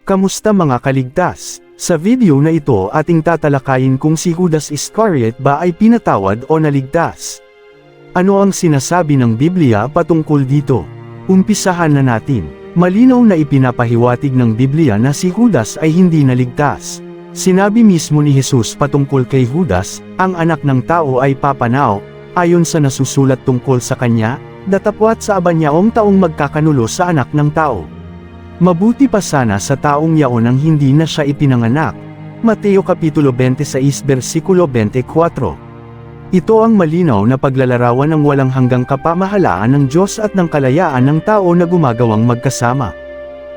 Kamusta mga kaligtas? Sa video na ito ating tatalakayin kung si Judas Iscariot ba ay pinatawad o naligtas. Ano ang sinasabi ng Biblia patungkol dito? Umpisahan na natin. Malinaw na ipinapahiwatig ng Biblia na si Judas ay hindi naligtas. Sinabi mismo ni Jesus patungkol kay Judas, ang anak ng tao ay papanao, ayon sa nasusulat tungkol sa kanya, datapwat sa abanyaong taong magkakanulo sa anak ng tao. Mabuti pa sana sa taong yaon ang hindi na siya ipinanganak. Mateo Kapitulo 26 versikulo 24. Ito ang malinaw na paglalarawan ng walang hanggang kapamahalaan ng Diyos at ng kalayaan ng tao na gumagawang magkasama.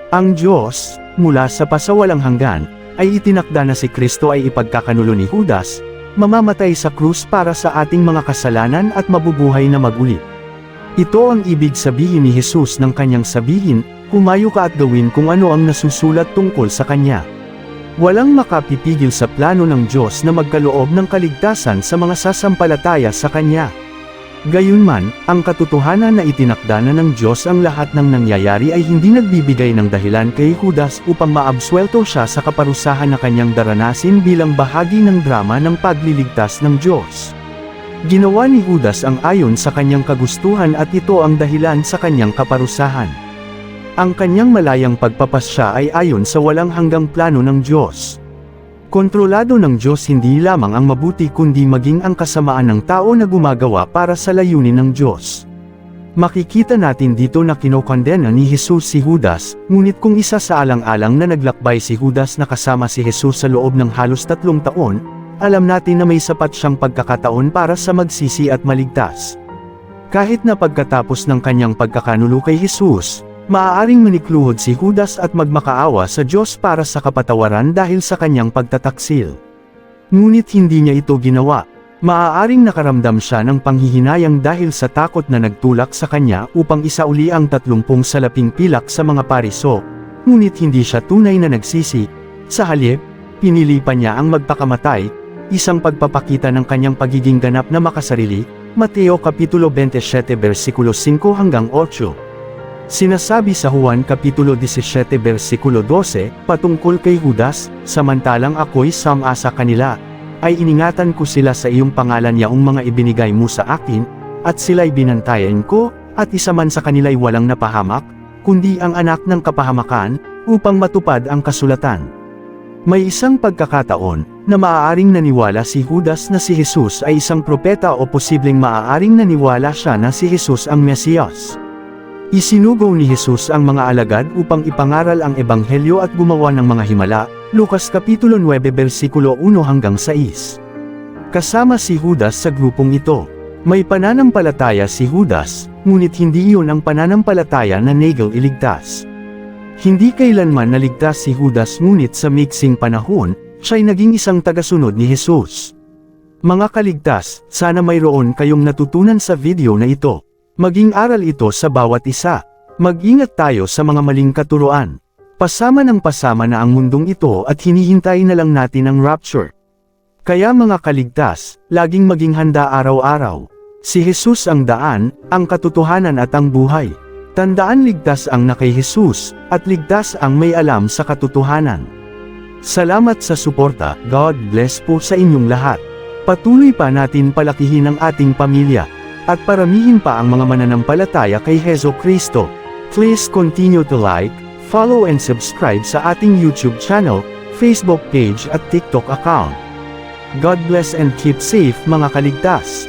Ang Diyos, mula sa pasawalang hanggan, ay itinakda na si Kristo ay ipagkakanulo ni Judas, mamamatay sa krus para sa ating mga kasalanan at mabubuhay na maguli. Ito ang ibig sabihin ni Jesus ng kanyang sabihin, humayo ka at gawin kung ano ang nasusulat tungkol sa kanya. Walang makapipigil sa plano ng Diyos na magkaloob ng kaligtasan sa mga sasampalataya sa kanya. Gayunman, ang katotohanan na itinakda na ng Diyos ang lahat ng nangyayari ay hindi nagbibigay ng dahilan kay Judas upang maabsuelto siya sa kaparusahan na kanyang daranasin bilang bahagi ng drama ng pagliligtas ng Diyos. Ginawa ni Judas ang ayon sa kanyang kagustuhan at ito ang dahilan sa kanyang kaparusahan. Ang kanyang malayang pagpapasya ay ayon sa walang hanggang plano ng Diyos. Kontrolado ng Diyos hindi lamang ang mabuti kundi maging ang kasamaan ng tao na gumagawa para sa layunin ng Diyos. Makikita natin dito na kinokondena ni Jesus si Judas, ngunit kung isa sa alang-alang na naglakbay si Judas na kasama si Jesus sa loob ng halos 3 taon, alam natin na may sapat siyang pagkakataon para sa magsisi at maligtas. Kahit na pagkatapos ng kanyang pagkakanulo kay Jesus, maaaring manikluhod si Judas at magmakaawa sa Diyos para sa kapatawaran dahil sa kanyang pagtataksil. Ngunit hindi niya ito ginawa. Maaaring nakaramdam siya ng panghihinayang dahil sa takot na nagtulak sa kanya upang isauli ang 30 salaping pilak sa mga pariso, ngunit hindi siya tunay na nagsisi. Sa halip, pinili pa niya ang magpakamatay, isang pagpapakita ng kanyang pagiging ganap na makasarili. Mateo Kapitulo 27 versikulo 5 hanggang 8. Sinasabi sa Juan Kapitulo 17 versikulo 12, patungkol kay Judas, samantalang ako'y sama sa kanila, ay iningatan ko sila sa iyong pangalan yaong mga ibinigay mo sa akin, at sila'y binantayan ko, at isa man sa kanila'y walang napahamak, kundi ang anak ng kapahamakan, upang matupad ang kasulatan. May isang pagkakataon, na maaaring naniwala si Judas na si Jesus ay isang propeta o posibleng maaaring naniwala siya na si Jesus ang Mesiyas. Isinugaw ni Jesus ang mga alagad upang ipangaral ang ebanghelyo at gumawa ng mga himala, Lucas Kapitulo 9 versikulo 1 hanggang 6. Kasama si Judas sa grupong ito. May pananampalataya si Judas, ngunit hindi iyon ang pananampalataya na naging iligtas. Hindi kailanman naligtas si Judas ngunit sa miksing panahon, siya'y naging isang tagasunod ni Jesus. Mga kaligtas, sana mayroon kayong natutunan sa video na ito. Maging aral ito sa bawat isa. Mag-ingat tayo sa mga maling katuruan. Pasama ng pasama na ang mundong ito at hinihintay na lang natin ang rapture. Kaya mga kaligtas, laging maging handa araw-araw. Si Jesus ang daan, ang katotohanan at ang buhay. Tandaan ligtas ang na kay Jesus, at ligtas ang may alam sa katotohanan. Salamat sa suporta, God bless po sa inyong lahat. Patuloy pa natin palakihin ang ating pamilya. At paramihin pa ang mga mananampalataya kay Heso Kristo. Please continue to like, follow and subscribe sa ating YouTube channel, Facebook page at TikTok account. God bless and keep safe mga kaligtas.